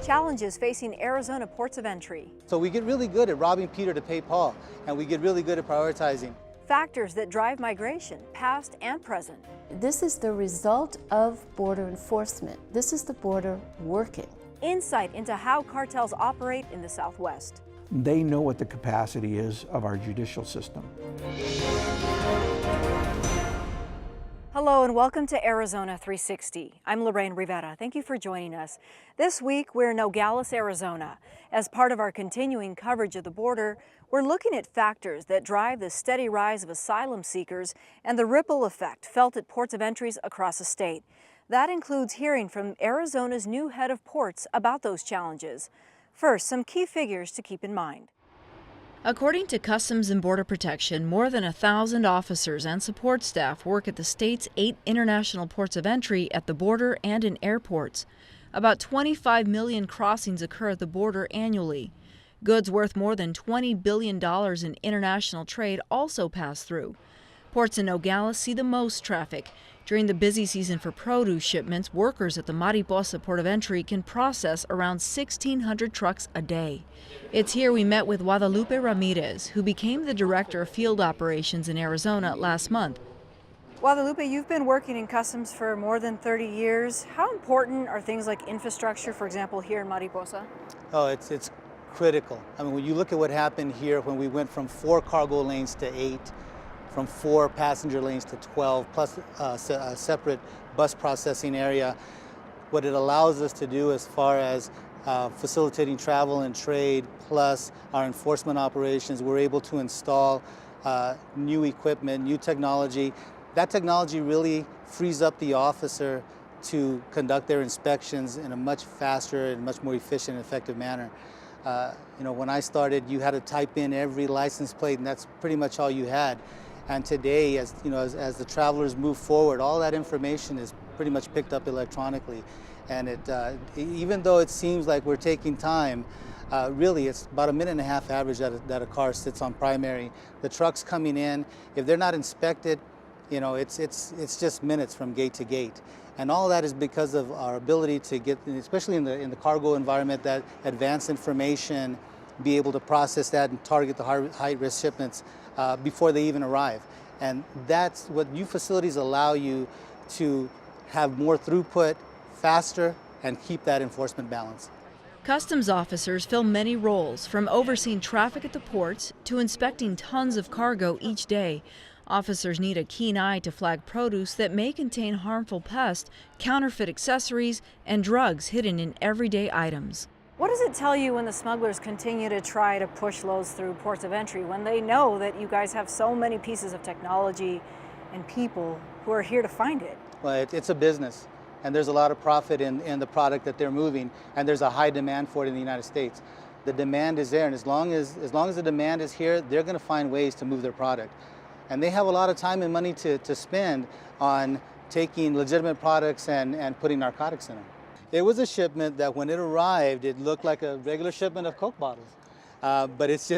challenges facing Arizona ports of entry. So we get really good at robbing Peter to pay Paul, and we get really good at prioritizing. Factors that drive migration, past and present. This is the result of border enforcement. This is the border working. Insight into how cartels operate in the Southwest. They know what the capacity is of our judicial system. Hello and welcome to Arizona 360. I'm Lorraine Rivera. Thank you for joining us. This week we're in Nogales, Arizona. As part of our continuing coverage of the border, we're looking at factors that drive the steady rise of asylum seekers and the ripple effect felt at ports of entries across the state. That includes hearing from Arizona's new head of ports about those challenges. First, some key figures to keep in mind. According to Customs and Border Protection, more than 1,000 officers and support staff work at the state's 8 international ports of entry at the border and in airports. About 25 million crossings occur at the border annually. Goods worth more than $20 billion in international trade also pass through. Ports in Nogales see the most traffic. During the busy season for produce shipments, workers at the Mariposa Port of Entry can process around 1,600 trucks a day. It's here we met with Guadalupe Ramirez, who became the director of field operations in Arizona last month. Guadalupe, you've been working in customs for more than 30 years. How important are things like infrastructure, for example, here in Mariposa? Oh, it's critical. I mean, when you look at what happened here when we went from 4 cargo lanes to 8, from 4 passenger lanes to 12, plus a separate bus processing area, what it allows us to do as far as facilitating travel and trade, plus our enforcement operations, we're able to install new equipment, new technology. That technology really frees up the officer to conduct their inspections in a much faster and much more efficient and effective manner. When I started, you had to type in every license plate, and that's pretty much all you had. And today, as the travelers move forward, all that information is pretty much picked up electronically. And even though it seems like we're taking time, really it's about 1.5 minutes average that a car sits on primary. The trucks coming in, if they're not inspected, it's just minutes from gate to gate. And all that is because of our ability to get, especially in the cargo environment, that advanced information, be able to process that and target the high-risk shipments before they even arrive. And that's what new facilities allow you to have more throughput, faster, and keep that enforcement balance. Customs officers fill many roles, from overseeing traffic at the ports to inspecting tons of cargo each day. Officers need a keen eye to flag produce that may contain harmful pests, counterfeit accessories, and drugs hidden in everyday items. What does it tell you when the smugglers continue to try to push loads through ports of entry when they know that you guys have so many pieces of technology and people who are here to find it? Well, it's a business, and there's a lot of profit in the product that they're moving, and there's a high demand for it in the United States. The demand is there, and as long as the demand is here, they're going to find ways to move their product. And they have a lot of time and money to spend on taking legitimate products and putting narcotics in them. It was a shipment that when it arrived, it looked like a regular shipment of Coke bottles. But it's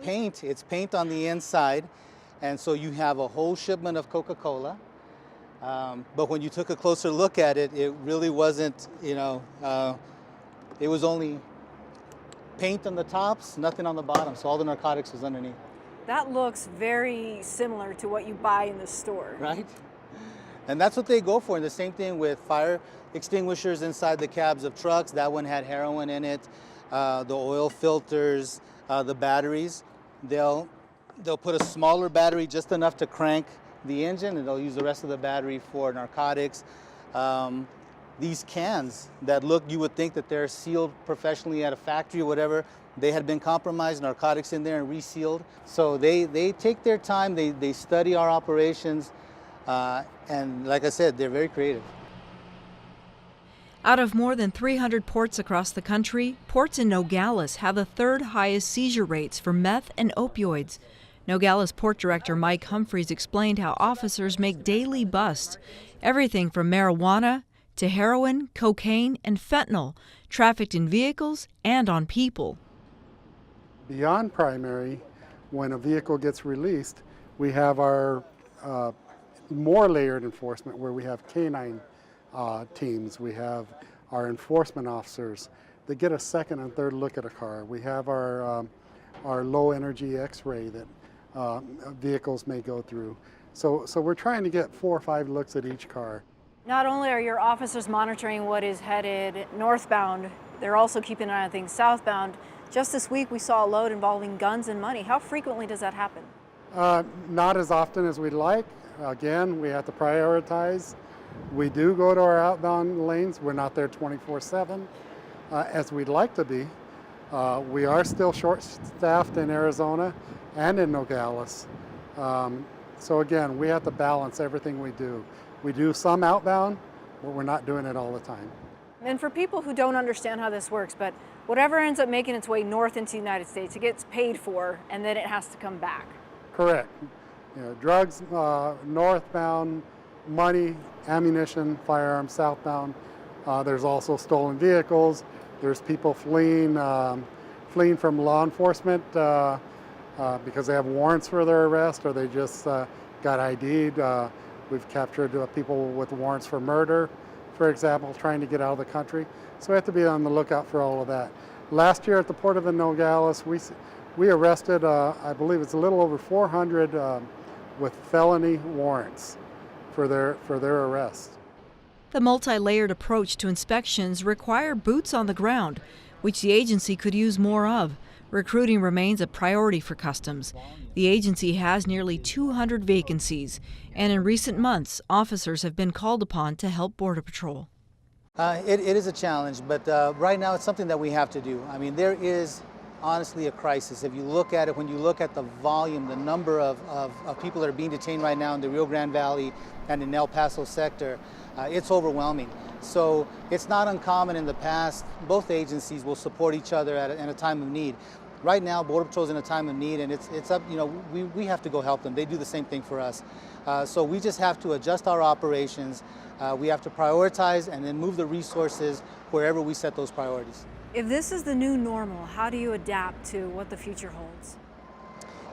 paint. It's paint on the inside. And so you have a whole shipment of Coca-Cola. But when you took a closer look at it, it really wasn't, it was only paint on the tops, nothing on the bottom. So all the narcotics was underneath. That looks very similar to what you buy in the store. Right? And that's what they go for. And the same thing with fire extinguishers inside the cabs of trucks. That one had heroin in it. The oil filters, the batteries. They'll put a smaller battery, just enough to crank the engine, and they'll use the rest of the battery for narcotics. These cans that look, you would think that they're sealed professionally at a factory or whatever. They had been compromised, narcotics in there, and resealed. So they take their time, they study our operations, and like I said, they're very creative. Out of more than 300 ports across the country, ports in Nogales have the 3rd highest seizure rates for meth and opioids. Nogales Port Director Mike Humphreys explained how officers make daily busts, everything from marijuana to heroin, cocaine, and fentanyl, trafficked in vehicles and on people. Beyond primary, when a vehicle gets released, we have our more layered enforcement where we have canine teams, we have our enforcement officers, they get a second and third look at a car. We have our low energy X-ray that vehicles may go through. So we're trying to get 4 or 5 looks at each car. Not only are your officers monitoring what is headed northbound, they're also keeping an eye on things southbound. Just this week we saw a load involving guns and money. How frequently does that happen? Not as often as we'd like. Again, we have to prioritize. We do go to our outbound lanes. We're not there 24/7 as we'd like to be. We are still short-staffed in Arizona and in Nogales. So again, we have to balance everything we do. We do some outbound, but we're not doing it all the time. And for people who don't understand how this works, but whatever ends up making its way north into the United States, it gets paid for and then it has to come back. Correct. Drugs northbound, money, ammunition, firearms southbound. There's also stolen vehicles. There's people fleeing from law enforcement because they have warrants for their arrest or they just got ID'd. We've captured people with warrants for murder, for example, trying to get out of the country. So we have to be on the lookout for all of that. Last year at the Port of Nogales, we arrested, I believe it's a little over 400 with felony warrants for their arrest. The multi-layered approach to inspections require boots on the ground, which the agency could use more of. Recruiting remains a priority for Customs. The agency has nearly 200 vacancies, and in recent months, officers have been called upon to help Border Patrol. It is a challenge, but right now it's something that we have to do. I mean, there is honestly a crisis. If you look at it, when you look at the volume, the number of people that are being detained right now in the Rio Grande Valley and in El Paso sector, it's overwhelming. So it's not uncommon in the past. Both agencies will support each other in a time of need. Right now, Border Patrol is in a time of need, and it's up. We have to go help them. They do the same thing for us. So we just have to adjust our operations. We have to prioritize and then move the resources wherever we set those priorities. If this is the new normal, how do you adapt to what the future holds?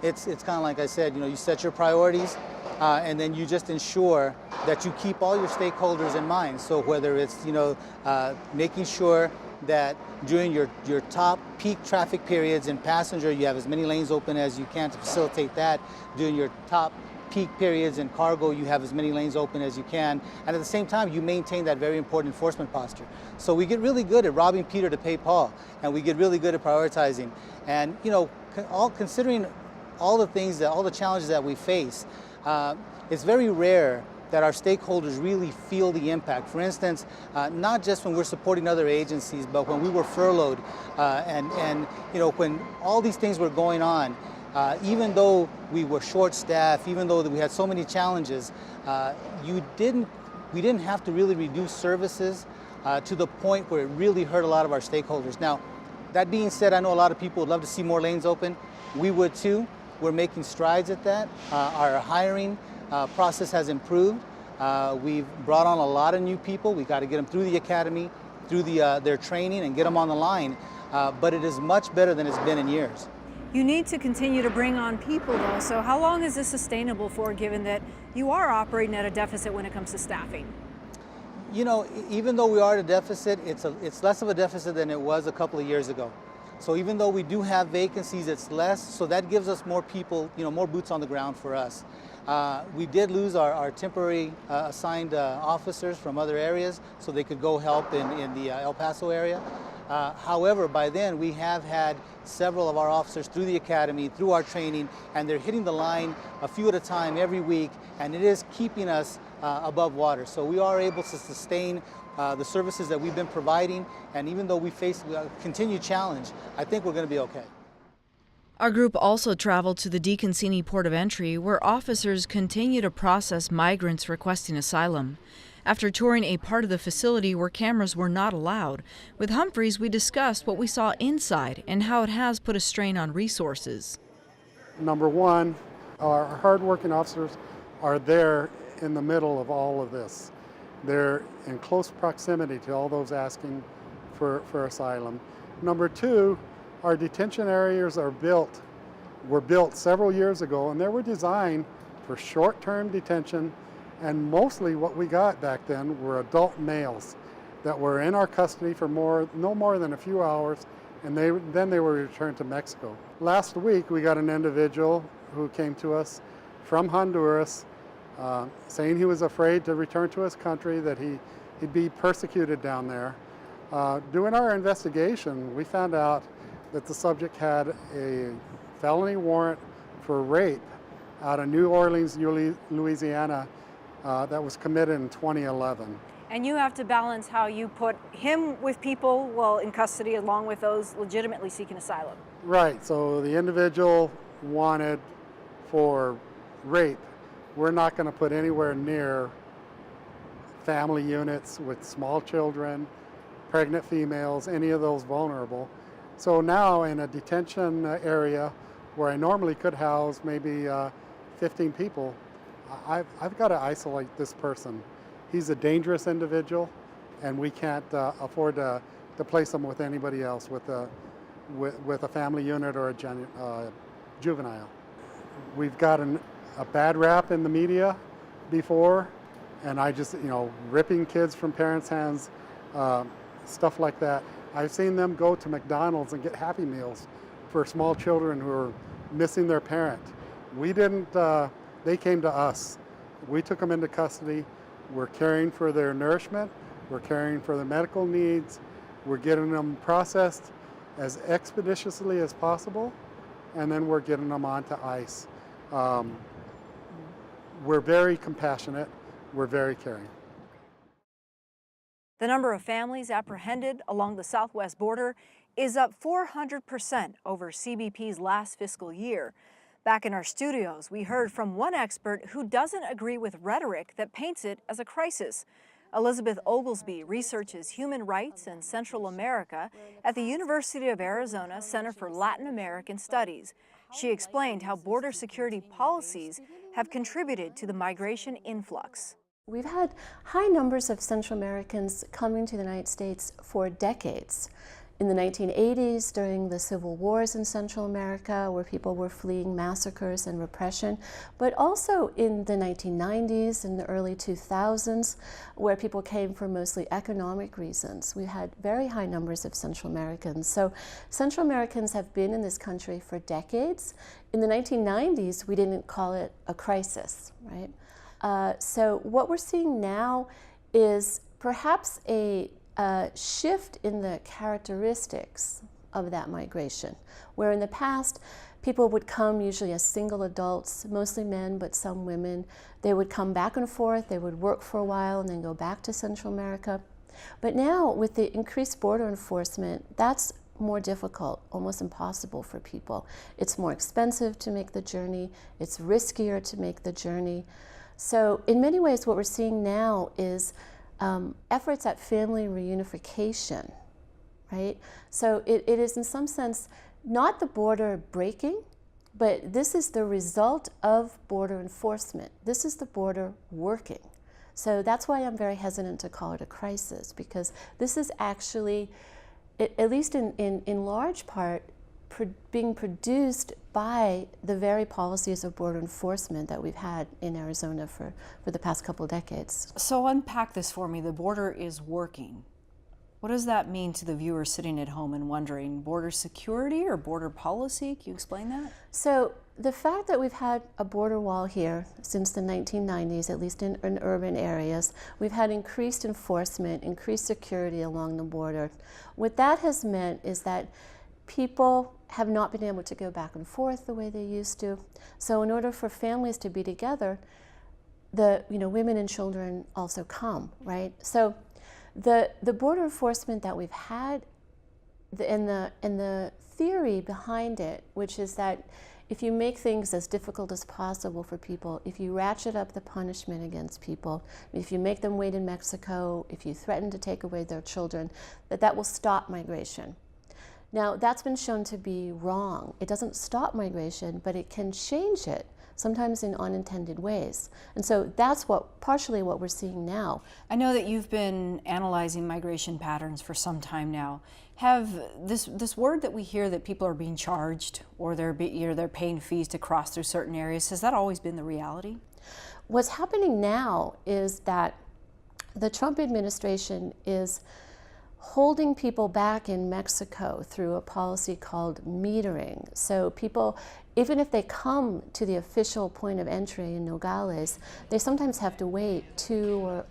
It's kind of like I said, you set your priorities and then you just ensure that you keep all your stakeholders in mind. So whether it's, making sure that during your top peak traffic periods in passenger, you have as many lanes open as you can to facilitate that. During your top peak periods in cargo, you have as many lanes open as you can. And at the same time, you maintain that very important enforcement posture. So we get really good at robbing Peter to pay Paul, and we get really good at prioritizing. And, considering all the things, all the challenges that we face, it's very rare that our stakeholders really feel the impact. For instance, not just when we're supporting other agencies, but when we were furloughed and when all these things were going on, even though we were short-staffed, even though we had so many challenges, we didn't have to really reduce services to the point where it really hurt a lot of our stakeholders. Now, that being said, I know a lot of people would love to see more lanes open. We would too. We're making strides at that. Our hiring process has improved. We've brought on a lot of new people. We got to get them through the academy, through their training, and get them on the line. But it is much better than it's been in years. You need to continue to bring on people, though. So how long is this sustainable for, given that you are operating at a deficit when it comes to staffing? Even though we are at a deficit, it's less of a deficit than it was a couple of years ago. So even though we do have vacancies, it's less. So that gives us more people, more boots on the ground for us. We did lose our temporary assigned officers from other areas so they could go help in the El Paso area. However, by then we have had several of our officers through the academy, through our training, and they're hitting the line a few at a time every week, and it is keeping us above water. So we are able to sustain the services that we've been providing, and even though we face a continued challenge, I think we're going to be okay. Our group also traveled to the DeConcini Port of Entry, where officers continue to process migrants requesting asylum. After touring a part of the facility where cameras were not allowed, with Humphreys we discussed what we saw inside and how it has put a strain on resources. Number one, our hardworking officers are there in the middle of all of this. They're in close proximity to all those asking for asylum. Number two, our detention areas were built several years ago, and they were designed for short-term detention, and mostly what we got back then were adult males. that were in our custody for no more than a few hours, and then they were returned to Mexico. Last week, we got an individual who came to us from Honduras saying he was afraid to return to his country, that he'd be persecuted down there. Doing our investigation, we found out that the subject had a felony warrant for rape out of New Orleans, Louisiana, that was committed in 2011. And you have to balance how you put him with people, well, in custody along with those legitimately seeking asylum. Right, so the individual wanted for rape. We're not going to put anywhere near family units with small children, pregnant females, any of those vulnerable. So now in a detention area where I normally could house maybe 15 people, I've got to isolate this person. He's a dangerous individual, and we can't afford to place him with anybody else, with a family unit or a juvenile. We've got a bad rap in the media before, and I just, ripping kids from parents' hands, stuff like that. I've seen them go to McDonald's and get Happy Meals for small children who are missing their parent. We didn't, they came to us. We took them into custody. We're caring for their nourishment. We're caring for their medical needs. We're getting them processed as expeditiously as possible, and then we're getting them onto ICE. We're very compassionate. We're very caring. The number of families apprehended along the southwest border is up 400% over CBP's last fiscal year. Back in our studios, we heard from one expert who doesn't agree with rhetoric that paints it as a crisis. Elizabeth Oglesby researches human rights in Central America at the University of Arizona Center for Latin American Studies. She explained how border security policies have contributed to the migration influx. We've had high numbers of Central Americans coming to the United States for decades. In the 1980s, during the civil wars in Central America, where people were fleeing massacres and repression, but also in the 1990s and the early 2000s, where people came for mostly economic reasons. We had very high numbers of Central Americans. So Central Americans have been in this country for decades. In the 1990s, we didn't call it a crisis, right? So what we're seeing now is perhaps a shift in the characteristics of that migration, where in the past people would come usually as single adults, mostly men but some women. They would come back and forth, they would work for a while and then go back to Central America. But now with the increased border enforcement, that's more difficult, almost impossible for people. It's more expensive to make the journey, it's riskier to make the journey. So in many ways what we're seeing now is efforts at family reunification, right? So it is in some sense not the border breaking, but this is the result of border enforcement. This is the border working. So that's why I'm very hesitant to call it a crisis, because this is actually, at least in large part, being produced by the very policies of border enforcement that we've had in Arizona for the past couple of decades. So unpack this for me. The border is working. What does that mean to the viewer sitting at home and wondering, border security or border policy? Can you explain that? So the fact that we've had a border wall here since the 1990s, at least in urban areas, we've had increased enforcement, increased security along the border. What that has meant is that people have not been able to go back and forth the way they used to. So in order for families to be together, women and children also come, right? So the border enforcement that we've had, and the theory behind it, which is that if you make things as difficult as possible for people, if you ratchet up the punishment against people, if you make them wait in Mexico, if you threaten to take away their children, that will stop migration. Now, that's been shown to be wrong. It doesn't stop migration, but it can change it, sometimes in unintended ways. And so that's partially what we're seeing now. I know that you've been analyzing migration patterns for some time now. Have this word that we hear that people are being charged or they're paying fees to cross through certain areas, has that always been the reality? What's happening now is that The Trump administration is holding people back in Mexico through a policy called metering. So people, even if they come to the official point of entry in Nogales, they sometimes have to wait 2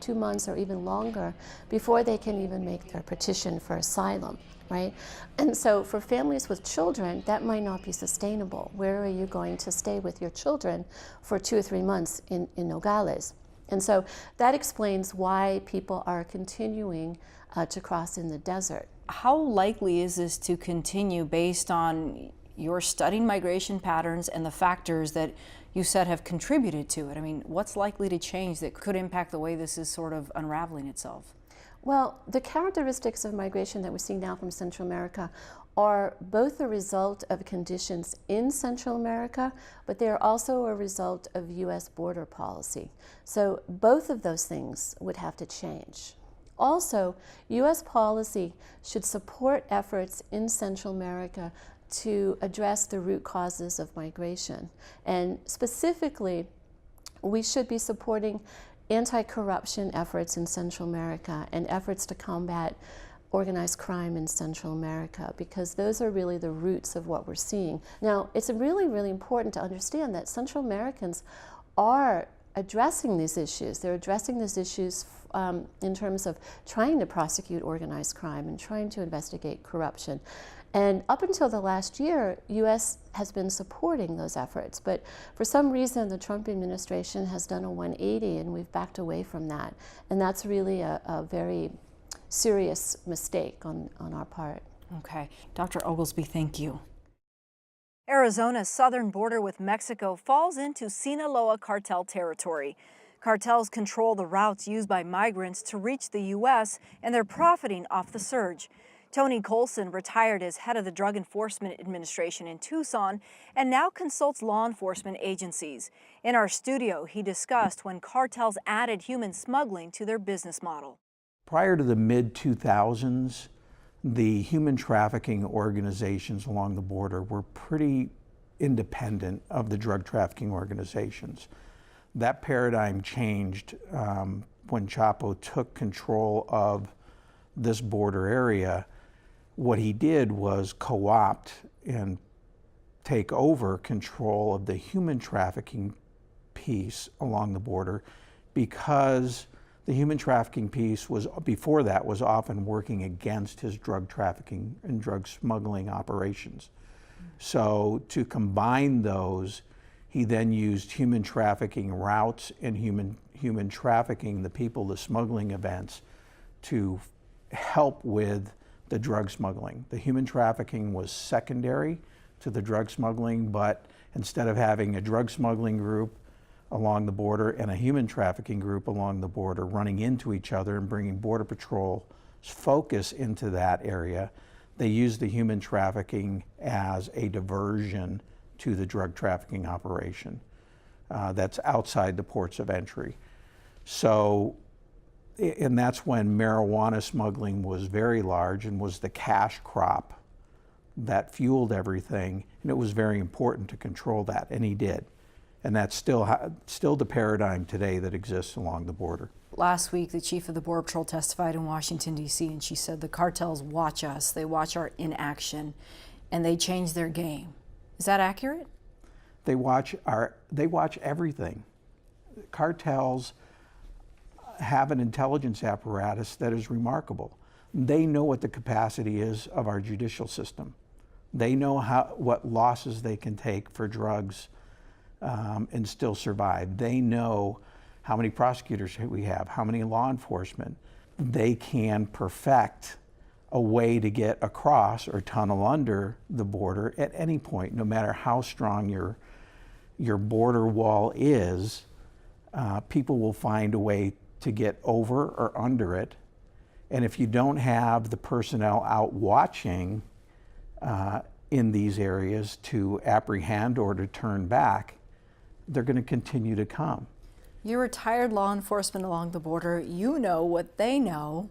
months or even longer before they can even make their petition for asylum, right? And so for families with children, that might not be sustainable. Where are you going to stay with your children for 2 or 3 months in Nogales? And so that explains why people are continuing to cross in the desert. How likely is this to continue based on your studying migration patterns and the factors that you said have contributed to it? I mean, what's likely to change that could impact the way this is sort of unraveling itself? Well, the characteristics of migration that we're seeing now from Central America are both the result of conditions in Central America, but they are also a result of U.S. border policy. So both of those things would have to change. Also, U.S. policy should support efforts in Central America to address the root causes of migration. And specifically, we should be supporting anti-corruption efforts in Central America and efforts to combat organized crime in Central America, because those are really the roots of what we're seeing. Now, it's really, really important to understand that Central Americans are addressing these issues. They're addressing these issues in terms of trying to prosecute organized crime and trying to investigate corruption. And up until the last year, U.S. has been supporting those efforts. But for some reason, the Trump administration has done a 180 and we've backed away from that. And that's really a very serious mistake on our part. Okay. Dr. Oglesby, thank you. Arizona's southern border with Mexico falls into Sinaloa cartel territory. Cartels control the routes used by migrants to reach the U.S., and they're profiting off the surge. Tony Colson retired as head of the Drug Enforcement Administration in Tucson and now consults law enforcement agencies. In our studio, he discussed when cartels added human smuggling to their business model. Prior to the mid-2000s, the human trafficking organizations along the border were pretty independent of the drug trafficking organizations. That paradigm changed when Chapo took control of this border area. What he did was co-opt and take over control of the human trafficking piece along the border, because the human trafficking piece was, before that, was often working against his drug trafficking and drug smuggling operations. So to combine those, he then used human trafficking routes and human trafficking, the people, the smuggling events, to help with the drug smuggling. The human trafficking was secondary to the drug smuggling, but instead of having a drug smuggling group along the border and a human trafficking group along the border running into each other and bringing Border Patrol's focus into that area, they used the human trafficking as a diversion to the drug trafficking operation that's outside the ports of entry. So, and that's when marijuana smuggling was very large and was the cash crop that fueled everything, and it was very important to control that, and he did. And that's still the paradigm today that exists along the border. Last week, the chief of the Border Patrol testified in Washington, D.C., and she said the cartels watch us, they watch our inaction, and they change their game. Is that accurate? They watch everything. Cartels have an intelligence apparatus that is remarkable. They know what the capacity is of our judicial system. They know what losses they can take for drugs and still survive. They know how many prosecutors we have, how many law enforcement. They can perfect a way to get across or tunnel under the border at any point, no matter how strong your border wall is. People will find a way to get over or under it. And if you don't have the personnel out watching in these areas to apprehend or to turn back, they're going to continue to come. You're retired law enforcement along the border. You know what they know.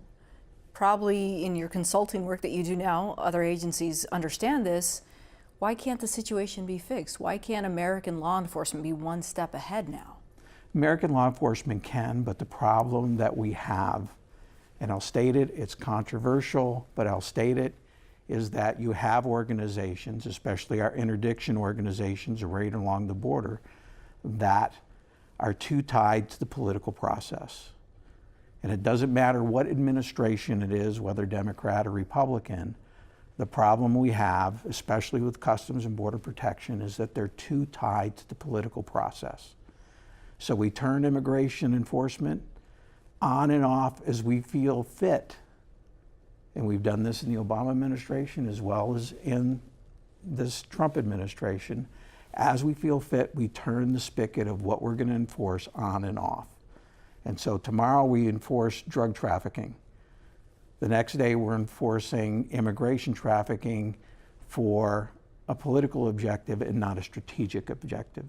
Probably in your consulting work that you do now, other agencies understand this. Why can't the situation be fixed? Why can't American law enforcement be one step ahead now? American law enforcement can, but the problem that we have, and I'll state it, it's controversial, but I'll state it, is that you have organizations, especially our interdiction organizations right along the border, that are too tied to the political process. And it doesn't matter what administration it is, whether Democrat or Republican, the problem we have, especially with Customs and Border Protection, is that they're too tied to the political process. So we turn immigration enforcement on and off as we feel fit. And we've done this in the Obama administration as well as in this Trump administration. As we feel fit, we turn the spigot of what we're going to enforce on and off. And so tomorrow we enforce drug trafficking. The next day we're enforcing immigration trafficking for a political objective and not a strategic objective.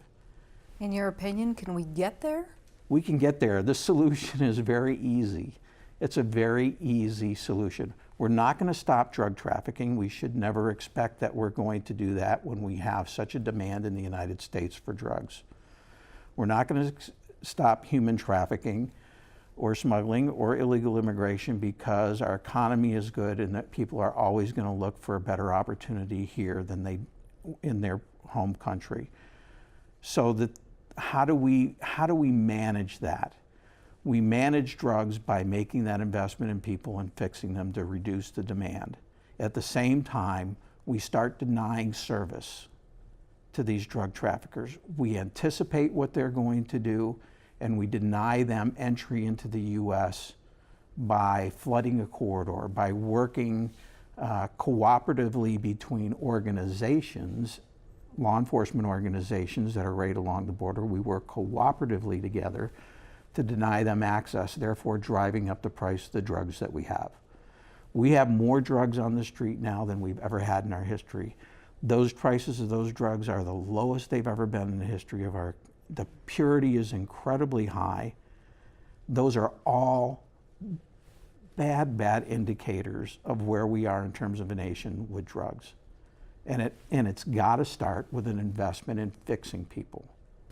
In your opinion, can we get there? We can get there. The solution is very easy. It's a very easy solution. We're not going to stop drug trafficking. We should never expect that we're going to do that when we have such a demand in the United States for drugs. We're not going to stop human trafficking or smuggling or illegal immigration because our economy is good and that people are always going to look for a better opportunity here than they in their home country. So that how do we manage that? We manage drugs by making that investment in people and fixing them to reduce the demand. At the same time, we start denying service to these drug traffickers. We anticipate what they're going to do, and we deny them entry into the U.S. by flooding a corridor, by working cooperatively between organizations, law enforcement organizations that are right along the border. We work cooperatively together to deny them access, therefore driving up the price of the drugs that we have. We have more drugs on the street now than we've ever had in our history. Those prices of those drugs are the lowest they've ever been in the history of the purity is incredibly high. Those are all bad indicators of where we are in terms of a nation with drugs. And it's got to start with an investment in fixing people.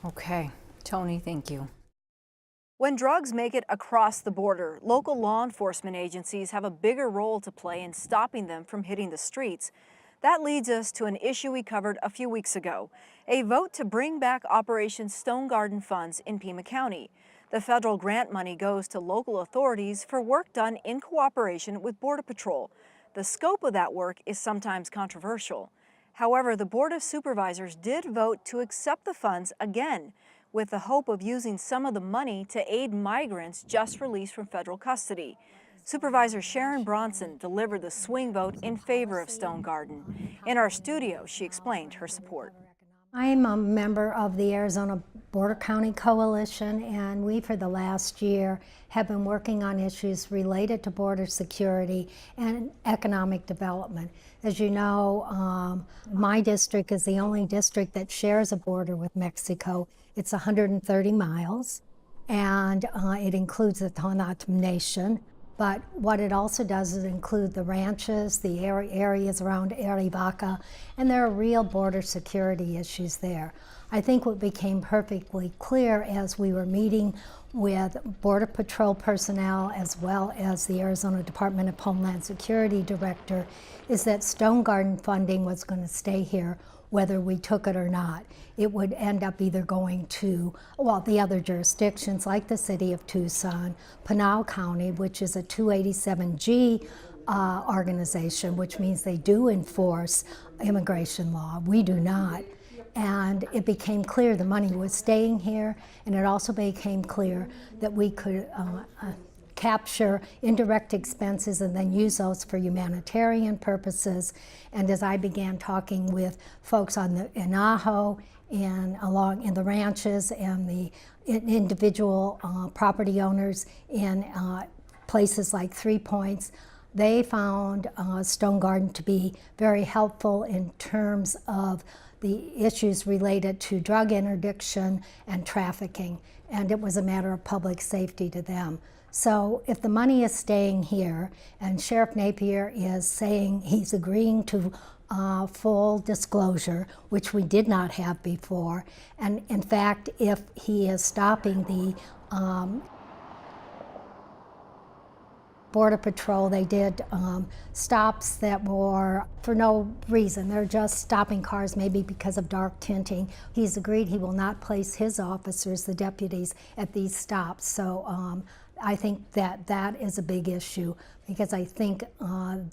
Okay, Tony, thank you. When drugs make it across the border, local law enforcement agencies have a bigger role to play in stopping them from hitting the streets. That leads us to an issue we covered a few weeks ago, a vote to bring back Operation Stonegarden funds in Pima County. The federal grant money goes to local authorities for work done in cooperation with Border Patrol. The scope of that work is sometimes controversial. However, the Board of Supervisors did vote to accept the funds again, with the hope of using some of the money to aid migrants just released from federal custody. Supervisor Sharon Bronson delivered the swing vote in favor of Stonegarden. In our studio, she explained her support. I'm a member of the Arizona Border County Coalition, and we, for the last year, have been working on issues related to border security and economic development. As you know, my district is the only district that shares a border with Mexico. It's 130 miles, and it includes the Tohono Nation. But what it also does is include the ranches, the areas around Arivaca, and there are real border security issues there. I think what became perfectly clear as we were meeting with Border Patrol personnel as well as the Arizona Department of Homeland Security Director is that Stonegarden funding was going to stay here whether we took it or not. It would end up either going to, well, the other jurisdictions like the city of Tucson, Pinal County, which is a 287G organization, which means they do enforce immigration law. We do not. And it became clear the money was staying here, and it also became clear that we could capture indirect expenses and then use those for humanitarian purposes. And as I began talking with folks in Ajo and along in the ranches and the individual property owners in places like 3 Points, they found Stonegarden to be very helpful in terms of the issues related to drug interdiction and trafficking, and it was a matter of public safety to them. So if the money is staying here and Sheriff Napier is saying he's agreeing to full disclosure, which we did not have before. And in fact, if he is stopping the Border Patrol, they did stops that were for no reason. They're just stopping cars maybe because of dark tinting. He's agreed he will not place his officers, the deputies, at these stops. So I think that that is a big issue, because I think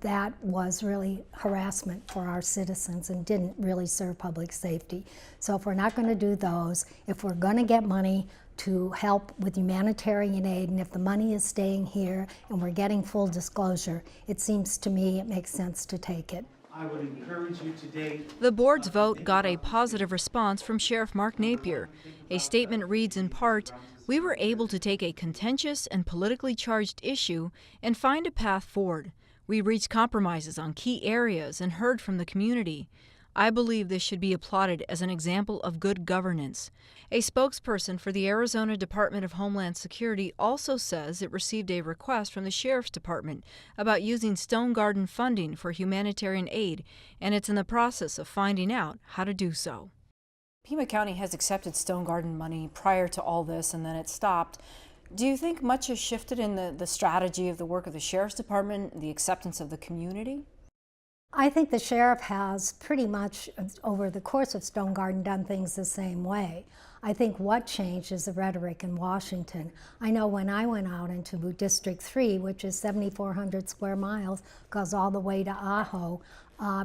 that was really harassment for our citizens and didn't really serve public safety. So if we're not going to do those, if we're going to get money to help with humanitarian aid, and if the money is staying here and we're getting full disclosure, it seems to me it makes sense to take it. I would encourage you today. The board's vote got a positive response from Sheriff Mark Napier. A statement reads in part, "We were able to take a contentious and politically charged issue and find a path forward. We reached compromises on key areas and heard from the community. I believe this should be applauded as an example of good governance." A spokesperson for the Arizona Department of Homeland Security also says it received a request from the Sheriff's Department about using Stonegarden funding for humanitarian aid, and it's in the process of finding out how to do so. Pima County has accepted Stonegarden money prior to all this, and then it stopped. Do you think much has shifted in the strategy of the work of the Sheriff's Department, the acceptance of the community? I think the sheriff has pretty much, over the course of Stonegarden, done things the same way. I think what changed is the rhetoric in Washington. I know when I went out into District 3, which is 7,400 square miles, goes all the way to Ajo,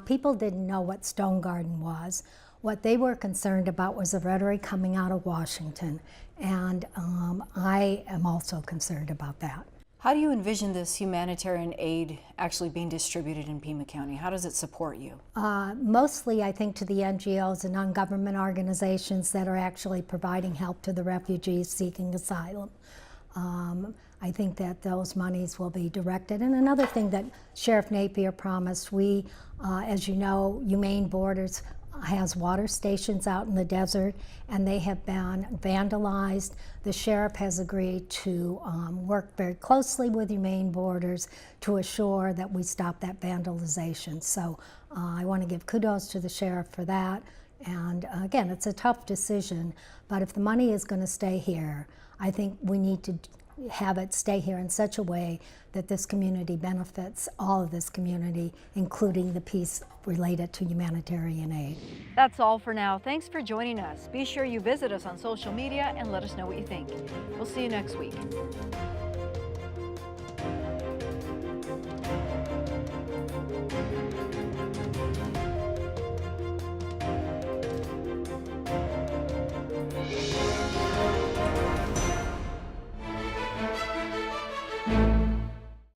people didn't know what Stonegarden was. What they were concerned about was the rhetoric coming out of Washington, and I am also concerned about that. How do you envision this humanitarian aid actually being distributed in Pima County? How does it support you? Mostly, I think, to the NGOs and non-government organizations that are actually providing help to the refugees seeking asylum. I think that those monies will be directed. And another thing that Sheriff Napier promised, we, as you know, Humane Borders has water stations out in the desert, and they have been vandalized. The sheriff has agreed to work very closely with Humane Borders to assure that we stop that vandalization. So I want to give kudos to the sheriff for that. And again, it's a tough decision, but if the money is going to stay here, I think we need to have it stay here in such a way that this community benefits all of this community, including the piece related to humanitarian aid. That's all for now. Thanks for joining us. Be sure you visit us on social media and let us know what you think. We'll see you next week.